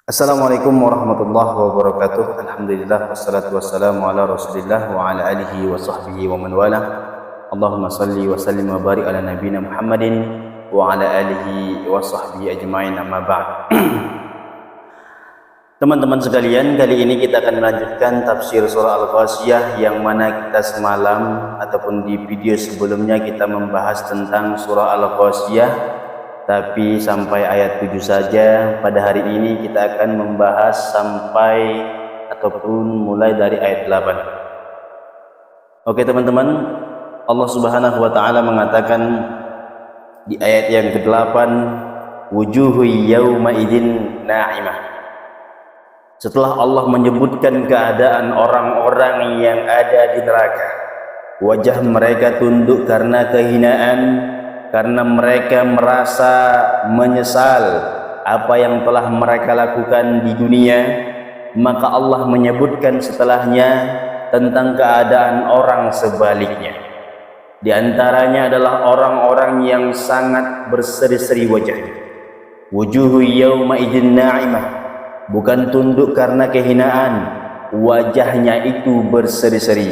Assalamualaikum warahmatullahi wabarakatuh. Alhamdulillah wassalatu wassalamu ala Rasulillah wa ala alihi wa sahbihi wa man wala. Allahumma salli wa sallim wa barik ala nabiyina Muhammadin wa ala alihi wa sahbihi ajma'in, amma ba'd. Teman-teman sekalian, kali ini kita akan melanjutkan tafsir surah Al-Ghasyiyah, yang mana kita semalam ataupun di video sebelumnya kita membahas tentang surah Al-Ghasyiyah, tapi sampai ayat 7 saja. Pada hari ini kita akan membahas sampai ataupun mulai dari ayat 8. Oke teman-teman, Allah Subhanahu wa taala mengatakan di ayat yang ke-8, wujuhu yauma idzin na'imah. Setelah Allah menyebutkan keadaan orang-orang yang ada di neraka, wajah mereka tunduk karena kehinaan, karena mereka merasa menyesal apa yang telah mereka lakukan di dunia. Maka Allah menyebutkan setelahnya tentang keadaan orang sebaliknya. Di antaranya adalah orang-orang yang sangat berseri-seri wajahnya. Wujuhu yauma idzin na'imah, bukan tunduk karena kehinaan, wajahnya itu berseri-seri.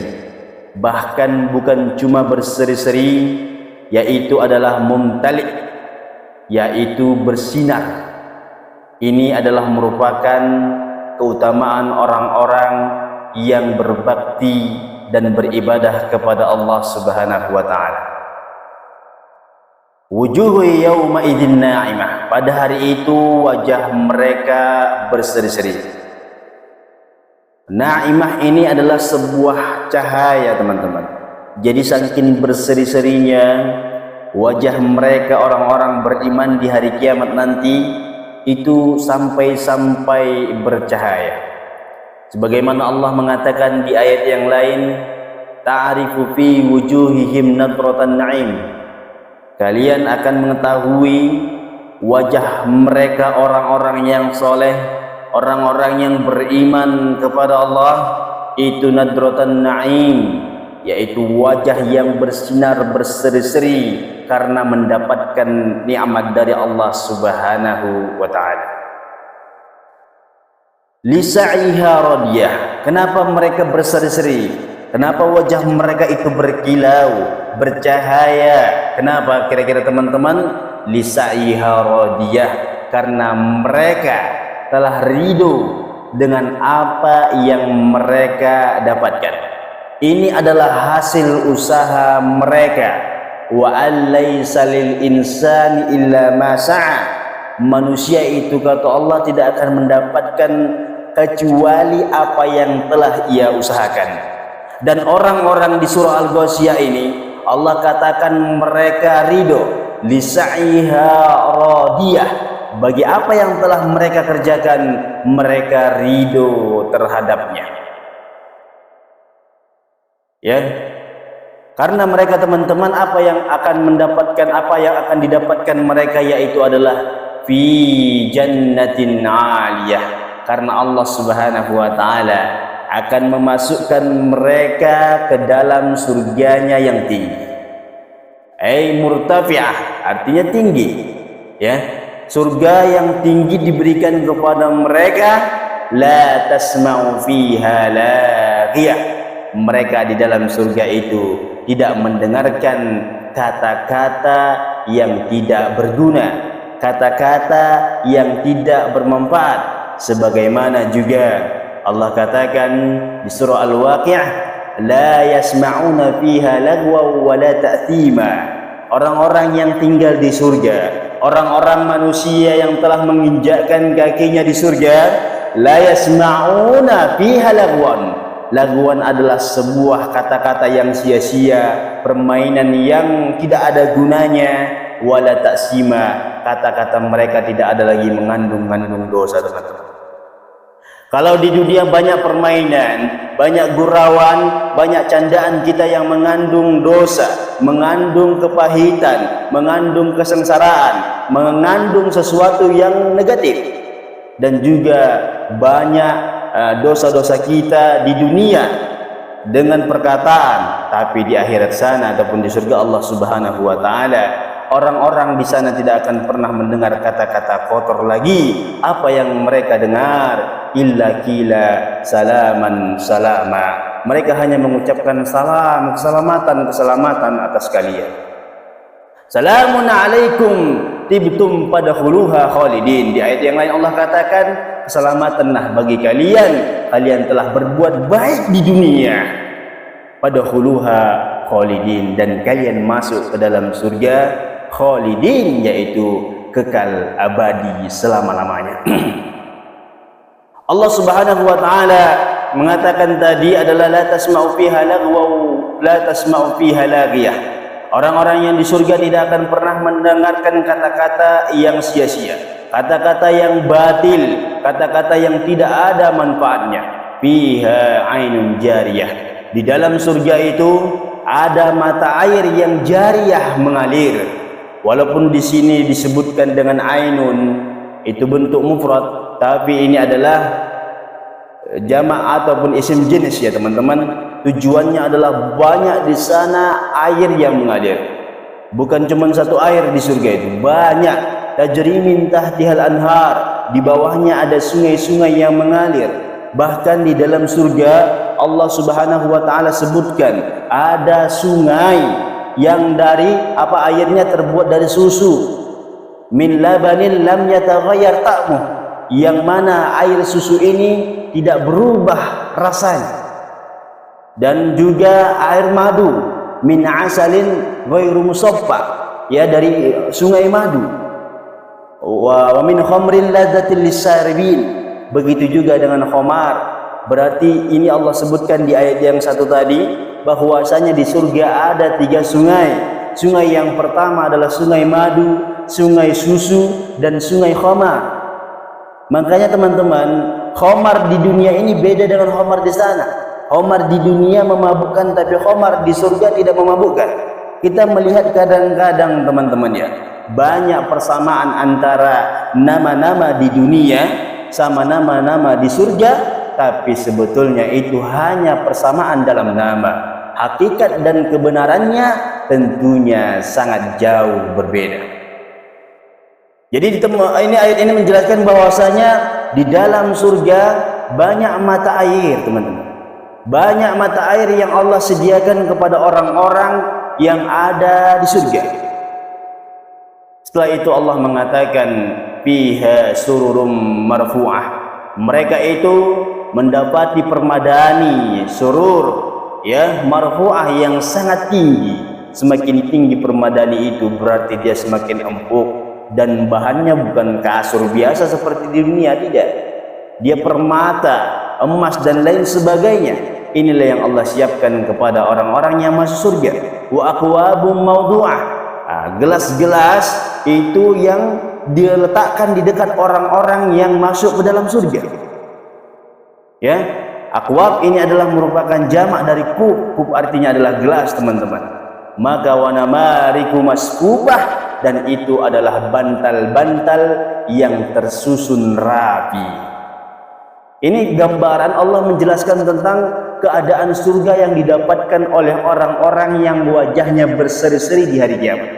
Bahkan bukan cuma berseri-seri, yaitu adalah mumtali', yaitu bersinar. Ini adalah merupakan keutamaan orang-orang yang berbakti dan beribadah kepada Allah Subhanahu wa taala. Wujuhu yauma idzin na'imah, pada hari itu wajah mereka berseri-seri. Na'imah ini adalah sebuah cahaya, teman-teman. Jadi saking berseri-serinya wajah mereka orang-orang beriman di hari kiamat nanti itu sampai-sampai bercahaya. Sebagaimana Allah mengatakan di ayat yang lain, ta'rifu fi wujuhihim nadratan na'im. Kalian akan mengetahui wajah mereka orang-orang yang soleh, orang-orang yang beriman kepada Allah, itu nadratan na'im, yaitu wajah yang bersinar berseri-seri karena mendapatkan nikmat dari Allah Subhanahu wa taala. Lisa'iha radiyah. Kenapa mereka berseri-seri? Kenapa wajah mereka itu berkilau, bercahaya? Kenapa kira-kira teman-teman? Lisa'iha radiyah, karena mereka telah ridho dengan apa yang mereka dapatkan. Ini adalah hasil usaha mereka. Wa allaysa lil insani illa ma sa'a. Manusia itu, kata Allah, tidak akan mendapatkan kecuali apa yang telah ia usahakan. Dan orang-orang di surah Al-Ghasyiyah ini Allah katakan mereka ridho, lisa'iha radiyah. Bagi apa yang telah mereka kerjakan, mereka ridho terhadapnya. Ya, karena mereka, teman-teman, apa yang akan didapatkan mereka, yaitu adalah fi jannatin 'aliyah. Karena Allah Subhanahu wa taala akan memasukkan mereka ke dalam surganya yang tinggi. Ai murtafi'ah, artinya tinggi. Ya, surga yang tinggi diberikan kepada mereka. La tasma'u fiha laghiyah. Mereka di dalam surga itu tidak mendengarkan kata-kata yang tidak berguna, kata-kata yang tidak bermanfaat. Sebagaimana juga Allah katakan di surah Al-Waqi'ah, la yasma'una fiha lagwa wa la ta'thima. Orang-orang yang tinggal di surga, orang-orang manusia yang telah menginjakkan kakinya di surga, la yasma'una fiha lagwan. Laguan adalah sebuah kata-kata yang sia-sia, permainan yang tidak ada gunanya. Wala ta'sima, kata-kata mereka tidak ada lagi mengandung dosa, teman-teman. Kalau di dunia banyak permainan, banyak gurauan, banyak candaan kita yang mengandung dosa, mengandung kepahitan, mengandung kesengsaraan, mengandung sesuatu yang negatif. Dan juga banyak dosa-dosa kita di dunia dengan perkataan, tapi di akhirat sana ataupun di surga Allah Subhanahu wa taala orang-orang di sana tidak akan pernah mendengar kata-kata kotor lagi. Apa yang mereka dengar? Illa qila salaman salama. Mereka hanya mengucapkan salam, keselamatan atas kalian. Salamun alaikum tibtum fadkhuluha khalidin. Di ayat yang lain Allah katakan, keselamatanlah bagi kalian, kalian telah berbuat baik di dunia. Fadkhuluha khalidin, dan kalian masuk ke dalam surga khalidin, yaitu kekal abadi selama-lamanya. Allah Subhanahu wa taala mengatakan tadi adalah la tasma'u fiha lagwa la tasma'u fiha laghiyah. Orang-orang yang di surga tidak akan pernah mendengarkan kata-kata yang sia-sia, kata-kata yang batil, kata-kata yang tidak ada manfaatnya. Fiha ainun jariyah. Di dalam surga itu ada mata air yang jariyah mengalir. Walaupun di sini disebutkan dengan ainun, itu bentuk mufrad, tapi ini adalah jamak ataupun isim jenis ya teman-teman. Tujuannya adalah banyak di sana air yang mengalir. Bukan cuma satu air di surga itu, banyak. Tajri min tahtihal anhar, di bawahnya ada sungai-sungai yang mengalir. Bahkan di dalam surga Allah Subhanahu wa taala sebutkan ada sungai yang dari airnya terbuat dari susu. Min labanin lam yataghayyar ta'muh, yang mana air susu ini tidak berubah rasanya. Dan juga air madu, min asalin ghairu musaffa, ya, dari sungai madu. Wa min khamrin ladzatil lisaribin, begitu juga dengan khamar. Berarti ini Allah sebutkan di ayat yang satu tadi bahwasanya di surga ada 3 sungai. Sungai yang pertama adalah sungai madu, sungai susu, dan sungai khamar. Makanya teman-teman, khamar di dunia ini beda dengan khamar di sana. Khamar di dunia memabukkan, tapi khamar di surga tidak memabukkan. Kita melihat kadang-kadang teman-teman ya, banyak persamaan antara nama-nama di dunia sama nama-nama di surga, tapi sebetulnya itu hanya persamaan dalam nama. Hakikat dan kebenarannya tentunya sangat jauh berbeda. Jadi ini ayat ini menjelaskan bahwasanya di dalam surga banyak mata air, teman-teman. Banyak mata air yang Allah sediakan kepada orang-orang yang ada di surga. Setelah itu Allah mengatakan fiha sururum marfu'ah. Mereka itu mendapati permadani surur, ya, marfu'ah yang sangat tinggi. Semakin tinggi permadani itu berarti dia semakin empuk, dan bahannya bukan kasur biasa seperti di dunia, tidak. Dia permata, emas dan lain sebagainya. Inilah yang Allah siapkan kepada orang-orang yang masuk surga. Wa aqwabum mawdu'ah. Gelas-gelas itu yang diletakkan di dekat orang-orang yang masuk ke dalam surga. Ya, aqwab ini adalah merupakan jamak dari kub. Kub artinya adalah gelas, teman-teman. Maka wa namariku maskubah, dan itu adalah bantal-bantal yang tersusun rapi. Ini gambaran Allah menjelaskan tentang keadaan surga yang didapatkan oleh orang-orang yang wajahnya berseri-seri di hari kiamat.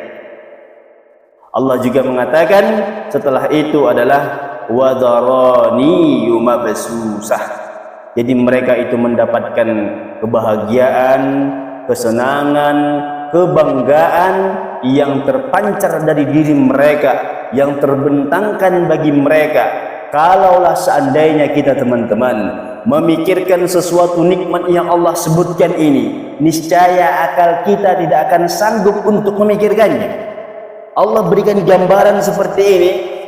Allah juga mengatakan setelah itu adalah wadarani yumabsusah. Jadi mereka itu mendapatkan kebahagiaan, kesenangan, kebanggaan yang terpancar dari diri mereka, yang terbentangkan bagi mereka. Kalaulah seandainya kita teman-teman memikirkan sesuatu nikmat yang Allah sebutkan ini, niscaya akal kita tidak akan sanggup untuk memikirkannya. Allah berikan gambaran seperti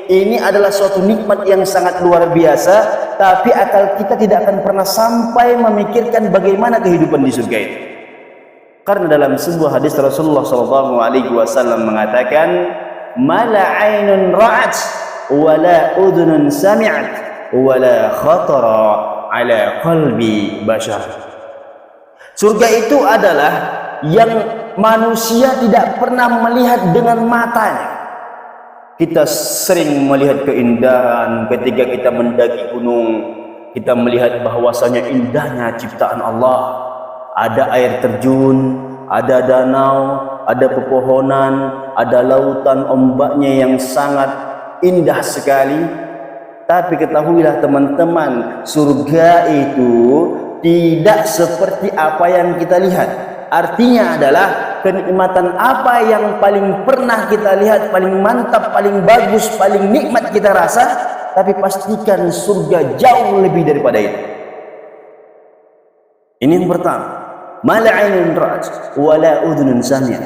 ini adalah suatu nikmat yang sangat luar biasa, tapi akal kita tidak akan pernah sampai memikirkan bagaimana kehidupan di surga itu. Karena dalam sebuah hadis Rasulullah SAW mengatakan, mala ainun ra'at wala udhunun sami'at wala khatara ala qalbi bashar. Surga itu adalah yang manusia tidak pernah melihat dengan matanya. Kita sering melihat keindahan ketika kita mendaki gunung. Kita melihat bahwasanya indahnya ciptaan Allah. Ada air terjun, ada danau, ada pepohonan, ada lautan ombaknya yang sangat indah sekali. Tapi ketahuilah teman-teman, surga itu tidak seperti apa yang kita lihat. Artinya adalah kenikmatan apa yang paling pernah kita lihat, paling mantap, paling bagus, paling nikmat kita rasa, tapi pastikan surga jauh lebih daripada itu. Ini yang pertama. Mala 'ainun ra'at wala udhunun sami'at.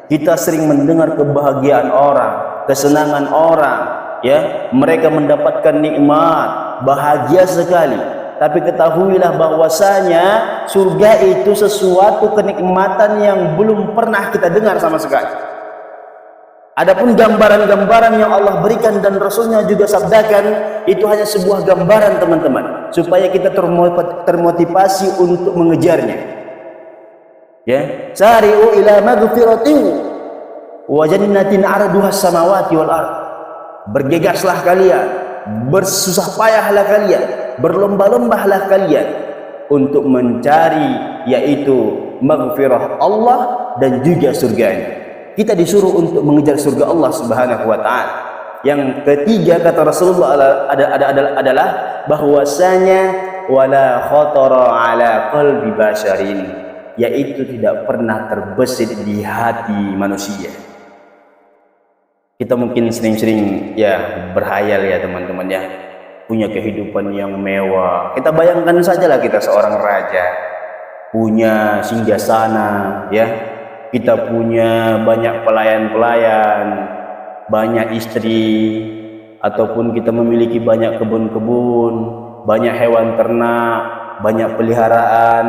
Kita sering mendengar kebahagiaan orang, kesenangan orang, ya, mereka mendapatkan nikmat, bahagia sekali. Tapi ketahuilah bahwasanya surga itu sesuatu kenikmatan yang belum pernah kita dengar sama sekali. Adapun gambaran-gambaran yang Allah berikan dan Rasulnya juga sabdakan, itu hanya sebuah gambaran teman-teman, supaya kita termotivasi untuk mengejarnya. Ya, sari'u ila maghfiratin wa jannatin 'arduhas samawati wal ardh. Bergegaslah kalian, bersusah payahlah kalian, berlomba-lombalah kalian untuk mencari yaitu maghfirah Allah dan juga surganya. Kita disuruh untuk mengejar surga Allah Subhanahu wa taala. Yang ketiga kata Rasulullah adalah bahwasanya wala khatara ala qalbi basharin, yaitu tidak pernah terbesit di hati manusia. Kita mungkin sering-sering ya berhayal ya teman-teman ya, punya kehidupan yang mewah. Kita bayangkan sajalah kita seorang raja, punya singgasana ya, kita punya banyak pelayan-pelayan, banyak istri, ataupun kita memiliki banyak kebun-kebun, banyak hewan ternak, banyak peliharaan,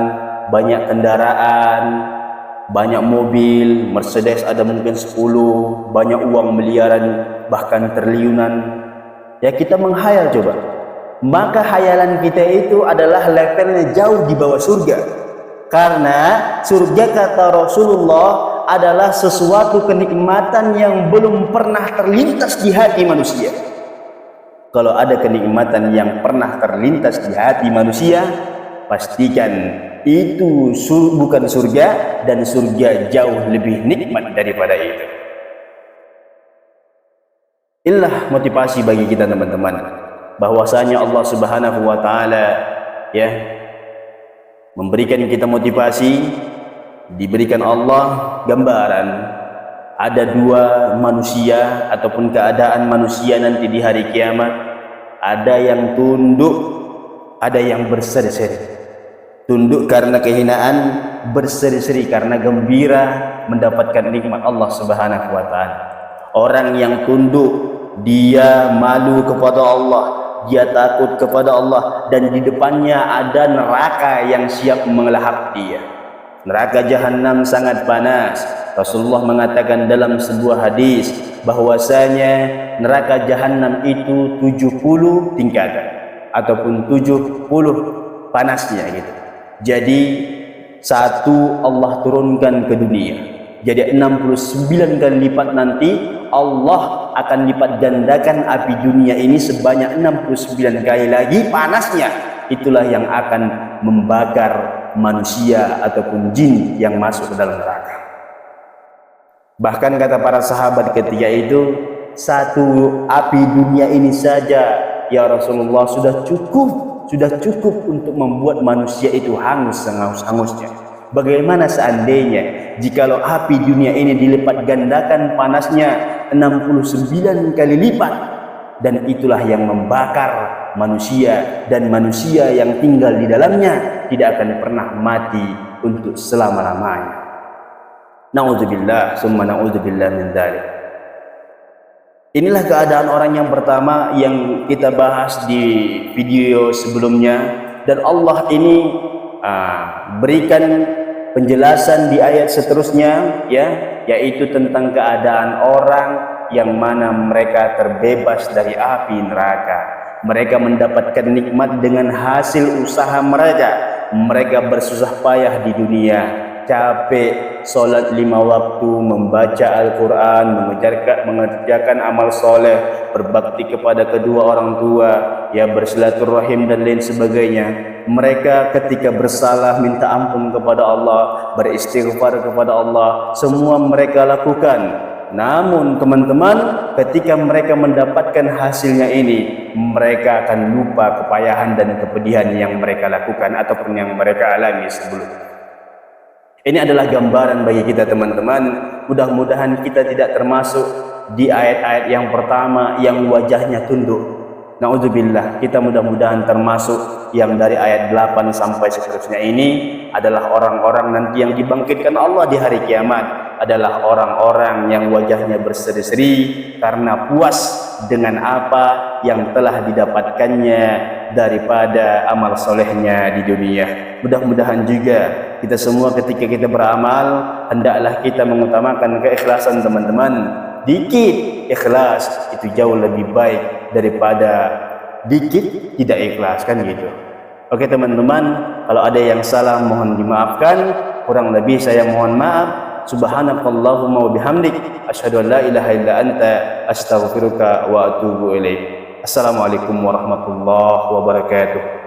banyak kendaraan, banyak mobil, Mercedes ada mungkin 10, banyak uang miliaran bahkan triliunan. Ya, kita menghayal coba. Maka hayalan kita itu adalah levelnya jauh di bawah surga. Karena surga kata Rasulullah adalah sesuatu kenikmatan yang belum pernah terlintas di hati manusia. Kalau ada kenikmatan yang pernah terlintas di hati manusia, pastikan itu bukan surga, dan surga jauh lebih nikmat daripada itu. Inilah motivasi bagi kita teman-teman, bahwasanya Allah Subhanahu wa taala ya memberikan kita motivasi, diberikan Allah gambaran ada dua manusia ataupun keadaan manusia nanti di hari kiamat, ada yang tunduk, ada yang berseri-seri. Tunduk karena kehinaan, berseri-seri karena gembira mendapatkan nikmat Allah Subhanahu wa taala. Orang yang tunduk, dia malu kepada Allah, dia takut kepada Allah, dan di depannya ada neraka yang siap melahap dia. Neraka jahanam sangat panas. Rasulullah mengatakan dalam sebuah hadis bahwasanya neraka jahanam itu 70 tingkatan ataupun 70 panasnya gitu. Jadi satu Allah turunkan ke dunia, jadi 69 kali lipat nanti Allah akan lipat gandakan api dunia ini sebanyak 69 kali lagi panasnya. Itulah yang akan membakar manusia ataupun jin yang masuk ke dalam neraka. Bahkan kata para sahabat ketika itu, satu api dunia ini saja ya Rasulullah sudah cukup untuk membuat manusia itu hangus sehangus-hangusnya. Bagaimana seandainya jikalau api dunia ini dilipat gandakan panasnya 69 kali lipat, dan itulah yang membakar manusia, dan manusia yang tinggal di dalamnya tidak akan pernah mati untuk selama-lamanya. Na'udzubillah summa na'udzubillah min dzalik. Inilah keadaan orang yang pertama yang kita bahas di video sebelumnya, dan Allah ini berikan penjelasan di ayat seterusnya ya, yaitu tentang keadaan orang yang mana mereka terbebas dari api neraka. Mereka mendapatkan nikmat dengan hasil usaha mereka. Mereka bersusah payah di dunia, capek solat 5 waktu, membaca Al-Quran, mengerjakan amal soleh, berbakti kepada kedua orang tua, ya bersilaturahim dan lain sebagainya. Mereka ketika bersalah minta ampun kepada Allah, beristighfar kepada Allah, semua mereka lakukan. Namun teman-teman, ketika mereka mendapatkan hasilnya ini, mereka akan lupa kepayahan dan kepedihan yang mereka lakukan ataupun yang mereka alami sebelumnya. Ini adalah gambaran bagi kita teman-teman. Mudah-mudahan kita tidak termasuk di ayat-ayat yang pertama yang wajahnya tunduk. Na'udzubillah, kita mudah-mudahan termasuk yang dari ayat 8 sampai seterusnya ini adalah orang-orang nanti yang dibangkitkan Allah di hari kiamat, adalah orang-orang yang wajahnya berseri-seri karena puas dengan apa yang telah didapatkannya daripada amal solehnya di dunia. Mudah-mudahan juga kita semua ketika kita beramal, hendaklah kita mengutamakan keikhlasan teman-teman. Dikit ikhlas itu jauh lebih baik daripada dikit tidak ikhlas, kan gitu. Oke teman-teman, kalau ada yang salah mohon dimaafkan, kurang lebih saya mohon maaf. Subhanakallahumma wa bihamdik, asyhadu an la ilaha illa anta, astaghfiruka wa atubu ilaik. Assalamualaikum warahmatullahi wabarakatuh.